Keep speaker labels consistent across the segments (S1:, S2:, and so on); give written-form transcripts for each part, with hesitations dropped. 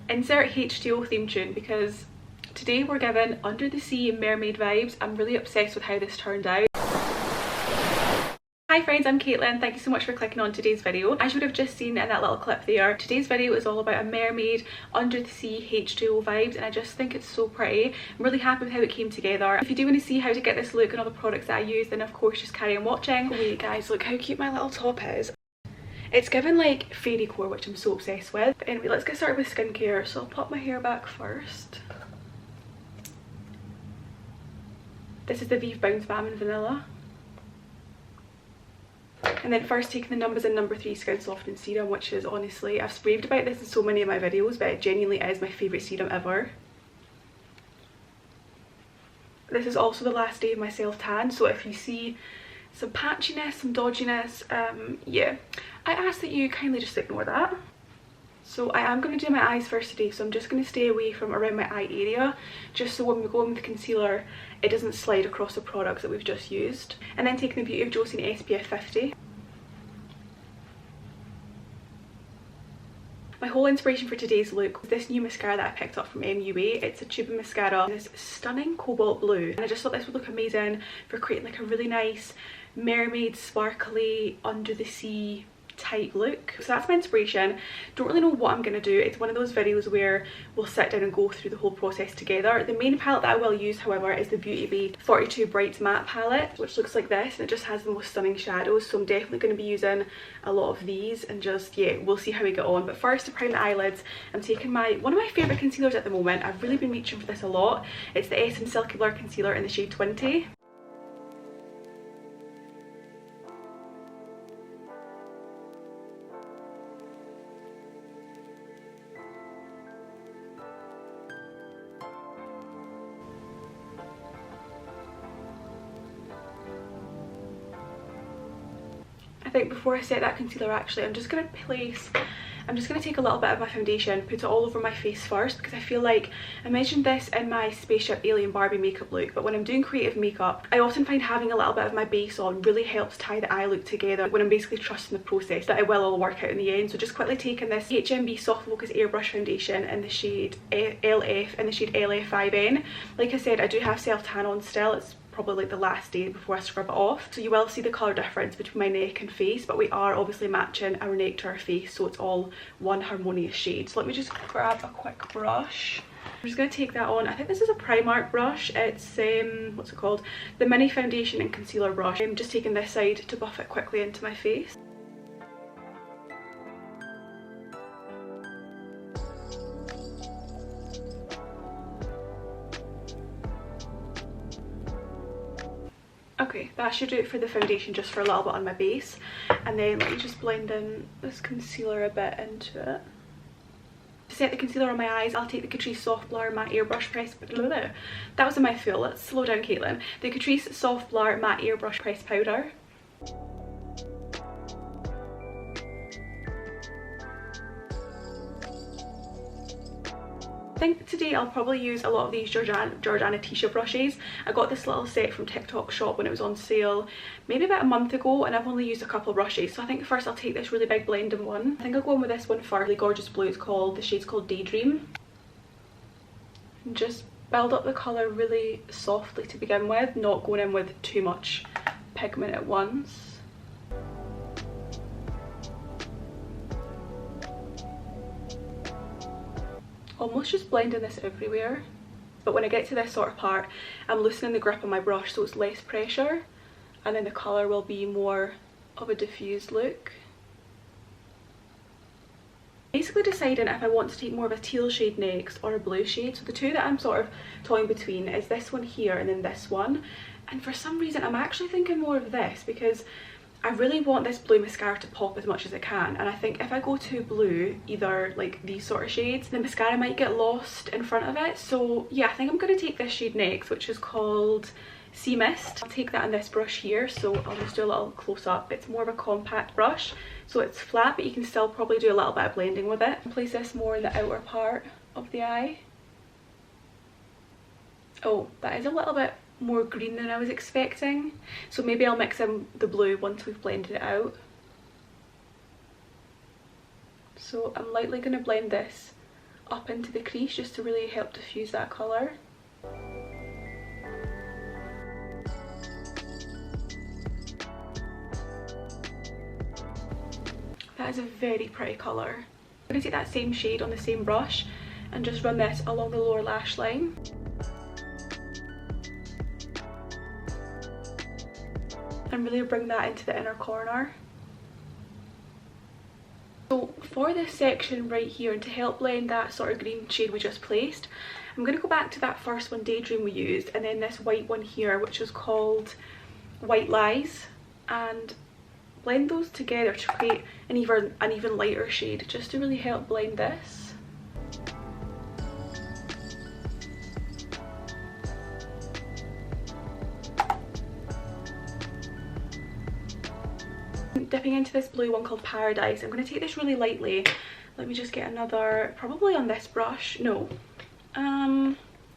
S1: insert H2O theme tune, because today we're given under the sea mermaid vibes. I'm really obsessed with how this turned out. Hi friends, I'm Caitlin. Thank you so much for clicking on today's video. As you would have just seen in that little clip there, today's video is all about a mermaid under the sea H2O vibes, and I just think it's so pretty. I'm really happy with how it came together. If you do want to see how to get this look and all the products that I use, then of course just carry on watching. Wait guys, look how cute my little top is. It's given like fairy core, which I'm so obsessed with. But anyway, let's get started with skincare. So I'll pop my hair back first. This is the Vive Bounce Balm in Vanilla. And then first taking the Numbuzin No. 3 Skin Softening Serum, which is honestly, I've raved about this in so many of my videos, but it genuinely is my favourite serum ever. This is also the last day of my self-tan, so if you see some patchiness, some dodginess, yeah, I ask that you kindly just ignore that. So I am going to do my eyes first today, so I'm just going to stay away from around my eye area, just so when we go in with the concealer, it doesn't slide across the products that we've just used. And then taking the Beauty of Joseon SPF 50. My whole inspiration for today's look was this new mascara that I picked up from MUA. It's a tube mascara in this stunning cobalt blue, and I just thought this would look amazing for creating like a really nice mermaid sparkly under the sea type look. So that's my inspiration. Don't really know what I'm going to do. It's one of those videos where we'll sit down and go through the whole process together. The main palette that I will use, however, is the Beauty Bay 42 Brights Matte palette, which looks like this, and it just has the most stunning shadows, so I'm definitely going to be using a lot of these, and just, yeah, we'll see how we get on. But first, to prime the eyelids, I'm taking one of my favourite concealers at the moment. I've really been reaching for this a lot. It's the Essence Silky Blur Concealer in the shade 20. I think before I set that concealer, actually, I'm just going to take a little bit of my foundation, put it all over my face first, because I feel like I mentioned this in my Spaceship Alien Barbie makeup look, but when I'm doing creative makeup, I often find having a little bit of my base on really helps tie the eye look together when I'm basically trusting the process that it will all work out in the end. So just quickly taking this HMB Soft Focus Airbrush Foundation in the shade LF, in the shade LF5N. Like I said, I do have self-tan on still. It's probably like the last day before I scrub it off, so you will see the colour difference between my neck and face, but we are obviously matching our neck to our face, so it's all one harmonious shade. So let me just grab a quick brush. I'm just going to take that on. I think this is a Primark brush. It's what's it called, the mini foundation and concealer brush. I'm just taking this side to buff it quickly into my face. Okay, that should do it for the foundation, just for a little bit on my base. And then let me just blend in this concealer a bit into it. To set the concealer on my eyes, I'll take the Catrice Soft Blur Matte Airbrush Press... That was a mouthful. Let's slow down, Caitlin. The Catrice Soft Blur Matte Airbrush Press Powder. I think today I'll probably use a lot of these Jordana Tisha brushes. I got this little set from TikTok shop when it was on sale maybe about a month ago, and I've only used a couple of brushes. So I think first I'll take this really big blending one. I think I'll go in with this one first. Really gorgeous blue. The shade's called Daydream. And just build up the colour really softly to begin with, not going in with too much pigment at once. Almost just blending this everywhere, but when I get to this sort of part, I'm loosening the grip on my brush so it's less pressure, and then the colour will be more of a diffused look. Basically deciding if I want to take more of a teal shade next or a blue shade. So the two that I'm sort of toying between is this one here and then this one, and for some reason I'm actually thinking more of this, because I really want this blue mascara to pop as much as it can, and I think if I go too blue, either like these sort of shades, the mascara might get lost in front of it. So yeah, I think I'm going to take this shade next, which is called Sea Mist. I'll take that on this brush here, so I'll just do a little close up. It's more of a compact brush, so it's flat, but you can still probably do a little bit of blending with it. I'll place this more in the outer part of the eye. Oh, that is a little bit more green than I was expecting, so maybe I'll mix in the blue once we've blended it out. So I'm lightly going to blend this up into the crease just to really help diffuse that colour. That is a very pretty colour. I'm going to take that same shade on the same brush and just run this along the lower lash line. And really bring that into the inner corner. So for this section right here, and to help blend that sort of green shade we just placed, I'm going to go back to that first one, Daydream, we used, and then this white one here, which is called White Lies, and blend those together to create an even lighter shade, just to really help blend this. Dipping into this blue one called Paradise. I'm going to take this really lightly. Let me just get another, probably on this brush. No.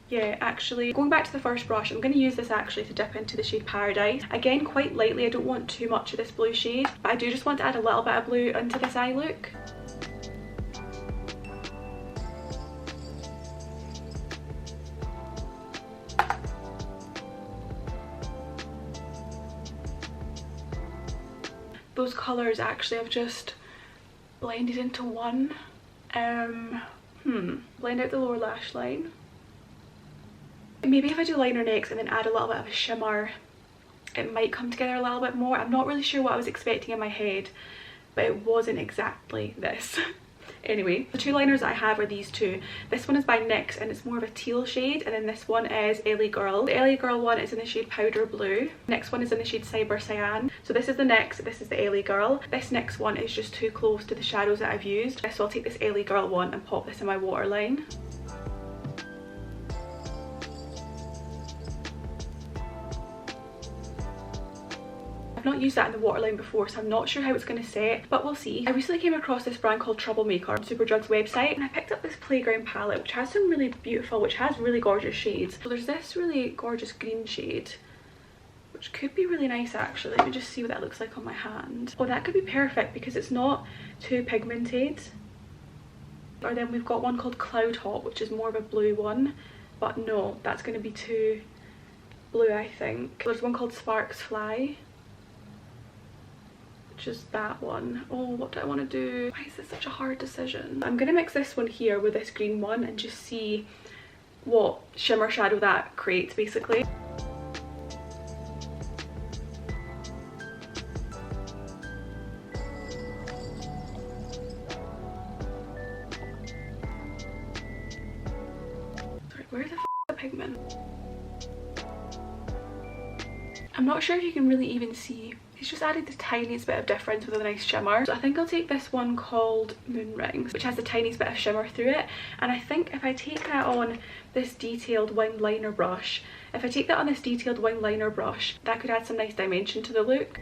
S1: Yeah, actually, going back to the first brush, I'm going to use this actually to dip into the shade Paradise. Again, quite lightly. I don't want too much of this blue shade, but I do just want to add a little bit of blue into this eye look. Those colours actually I've just blended into one. Blend out the lower lash line. Maybe if I do liner next and then add a little bit of a shimmer, it might come together a little bit more. I'm not really sure what I was expecting in my head, but it wasn't exactly this. Anyway, the two liners I have are these two. This one is by NYX and it's more of a teal shade, and then this one is LA Girl. The LA Girl one is in the shade Powder Blue. Next one is in the shade Cyber Cyan. So this is the NYX, this is the LA Girl. This NYX one is just too close to the shadows that I've used, so I'll take this LA Girl one and pop this in my waterline. I've not used that in the waterline before, so I'm not sure how it's going to set, but we'll see. I recently came across this brand called Troublemaker on Superdrug's website, and I picked up this Playground palette, which has some really beautiful, which has really gorgeous shades. So there's this really gorgeous green shade, which could be really nice actually. Let me just see what that looks like on my hand. Oh, that could be perfect because it's not too pigmented. Or then we've got one called Cloud Hot, which is more of a blue one, but no, that's going to be too blue, I think. There's one called Sparks Fly, which is that one. Oh, what do I want to do? Why is this such a hard decision? I'm going to mix this one here with this green one and just see what shimmer shadow that creates basically. Sorry, where the f is the pigment? I'm not sure if you can really even see. It's just added the tiniest bit of difference with a nice shimmer. So I think I'll take this one called Moon Rings, which has the tiniest bit of shimmer through it. And I think if I take that on this detailed winged liner brush, that could add some nice dimension to the look.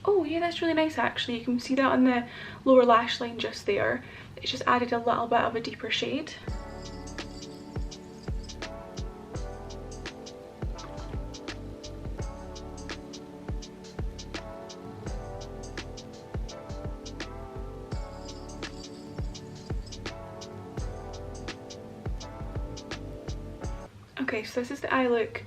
S1: Oh yeah, that's really nice actually. You can see that on the lower lash line just there. It's just added a little bit of a deeper shade. Okay, so this is the eye look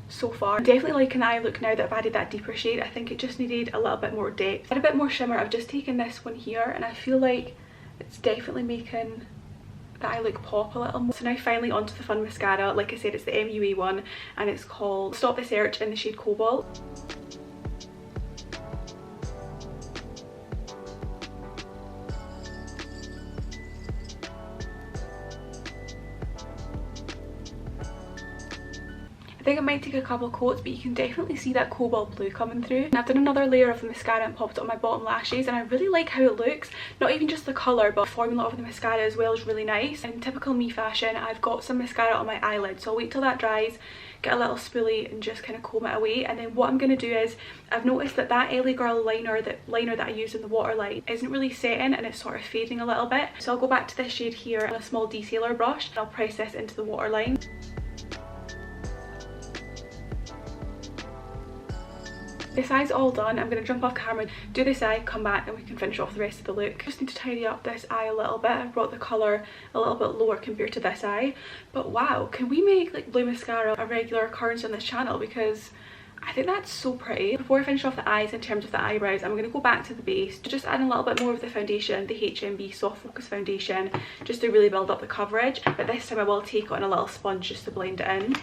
S1: so far. I'm definitely liking the eye look now that I've added that deeper shade. I think it just needed a little bit more depth. I had a bit more shimmer. I've just taken this one here and I feel like it's definitely making the eye look pop a little more. So now finally onto the fun mascara. Like I said, it's the MUA one and it's called Stop the Search in the shade Cobalt. I think I might take a couple of coats, but you can definitely see that cobalt blue coming through. And I've done another layer of the mascara and popped it on my bottom lashes, and I really like how it looks. Not even just the colour, but the formula of the mascara as well is really nice. In typical me fashion, I've got some mascara on my eyelid, so I'll wait till that dries, get a little spoolie and just kind of comb it away. And then what I'm going to do is, I've noticed that LA Girl liner that I used in the waterline isn't really setting and it's sort of fading a little bit. So I'll go back to this shade here on a small detailer brush and I'll press this into the waterline. This eye's all done. I'm going to jump off camera, do this eye, come back and we can finish off the rest of the look. Just need to tidy up this eye a little bit. I've brought the colour a little bit lower compared to this eye. But wow, can we make like blue mascara a regular occurrence on this channel? Because I think that's so pretty. Before I finish off the eyes in terms of the eyebrows, I'm going to go back to the base, just add a little bit more of the foundation, the HMB Soft Focus Foundation, just to really build up the coverage. But this time I will take it on a little sponge just to blend it in.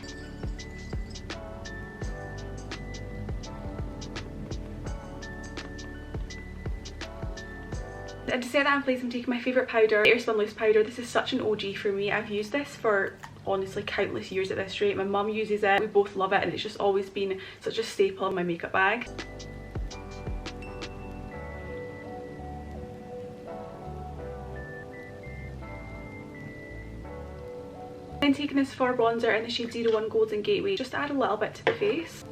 S1: And to set that in place, I'm taking my favourite powder, Airspun Loose Powder. This is such an OG for me. I've used this for honestly countless years at this rate. My mum uses it, we both love it, and it's just always been such a staple in my makeup bag. Then taking this for bronzer in the shade 01 Golden Gateway, just add a little bit to the face.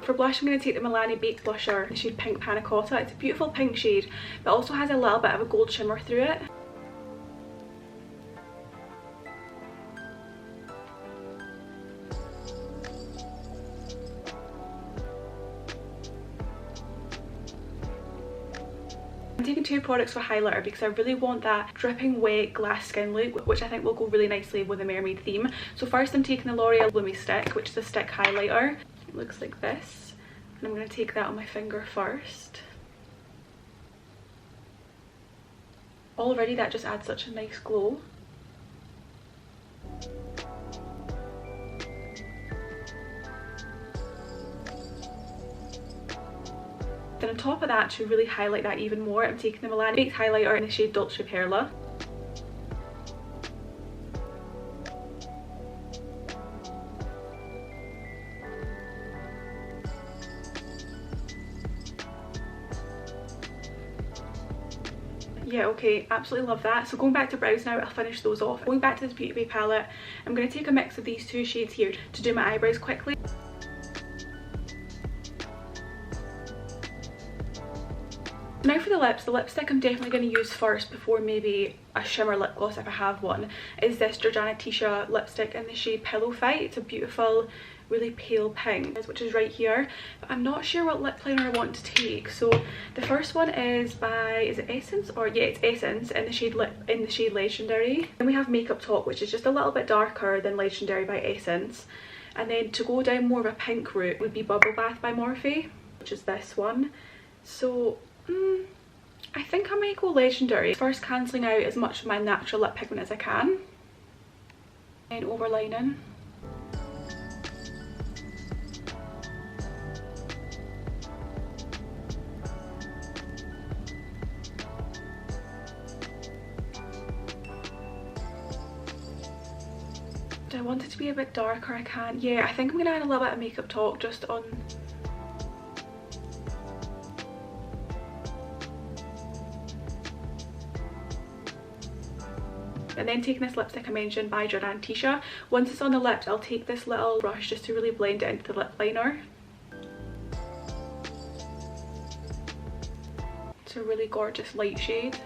S1: For blush, I'm going to take the Milani Baked Blusher, the shade Pink Panna Cotta. It's a beautiful pink shade, but also has a little bit of a gold shimmer through it. I'm taking two products for highlighter because I really want that dripping wet glass skin look, which I think will go really nicely with the mermaid theme. So first I'm taking the L'Oreal Lumi Stick, which is a stick highlighter. It looks like this, and I'm going to take that on my finger first. Already that just adds such a nice glow. Then on top of that, to really highlight that even more, I'm taking the Milani Baked Highlighter in the shade Dolce Perla. Yeah, okay, absolutely love that. So going back to brows now, I'll finish those off. Going back to this Beauty Bay palette, I'm going to take a mix of these two shades here to do my eyebrows quickly. Now for the lips, the lipstick I'm definitely going to use first before maybe a shimmer lip gloss if I have one, is this Jordana Tisha lipstick in the shade Pillow Fight. It's a beautiful, really pale pink, which is right here. But I'm not sure what lip liner I want to take. So the first one is by, is it Essence? Or yeah, it's Essence in the shade Legendary. Then we have Makeup Talk, which is just a little bit darker than Legendary by Essence. And then to go down more of a pink route would be Bubble Bath by Morphe, which is this one. So I think I might go Legendary. First cancelling out as much of my natural lip pigment as I can. And overlining. Do I want it to be a bit darker? I can. Yeah, I think I'm going to add a little bit of Makeup Talk just on. And then taking this lipstick I mentioned by Jordana Tisha. Once it's on the lips, I'll take this little brush just to really blend it into the lip liner. It's a really gorgeous light shade.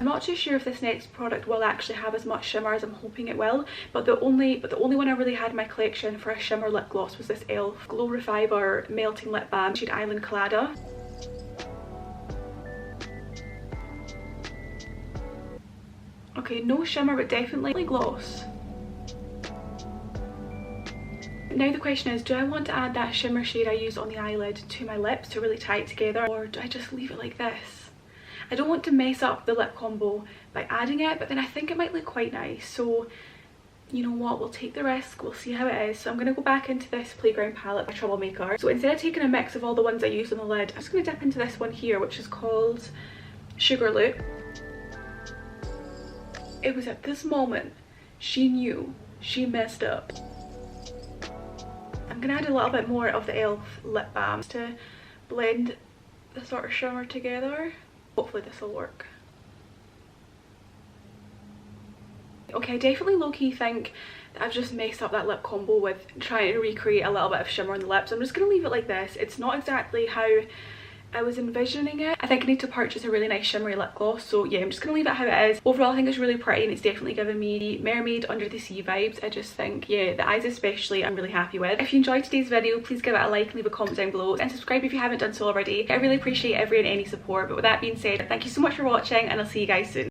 S1: I'm not too sure if this next product will actually have as much shimmer as I'm hoping it will, but the only one I really had in my collection for a shimmer lip gloss was this e.l.f. Glow Reviver Melting Lip Balm shade Island Colada. Okay, no shimmer but definitely gloss. Now the question is, do I want to add that shimmer shade I used on the eyelid to my lips to really tie it together, or do I just leave it like this? I don't want to mess up the lip combo by adding it, but then I think it might look quite nice. So you know what, we'll take the risk, we'll see how it is. So I'm going to go back into this Playground palette by Troublemaker. So instead of taking a mix of all the ones I used on the lid, I'm just going to dip into this one here, which is called Sugarloaf. It was at this moment she knew she messed up. I'm going to add a little bit more of the e.l.f. lip balm to blend the sort of shimmer together. Hopefully this will work. Okay, I definitely low-key think that I've just messed up that lip combo with trying to recreate a little bit of shimmer on the lips. I'm just going to leave it like this. It's not exactly how I was envisioning it. I think I need to purchase a really nice shimmery lip gloss. So yeah, I'm just going to leave it how it is. Overall, I think it's really pretty and it's definitely giving me the Mermaid Under the Sea vibes. I just think, yeah, the eyes especially I'm really happy with. If you enjoyed today's video, please give it a like and leave a comment down below. And subscribe if you haven't done so already. I really appreciate every and any support. But with that being said, thank you so much for watching and I'll see you guys soon.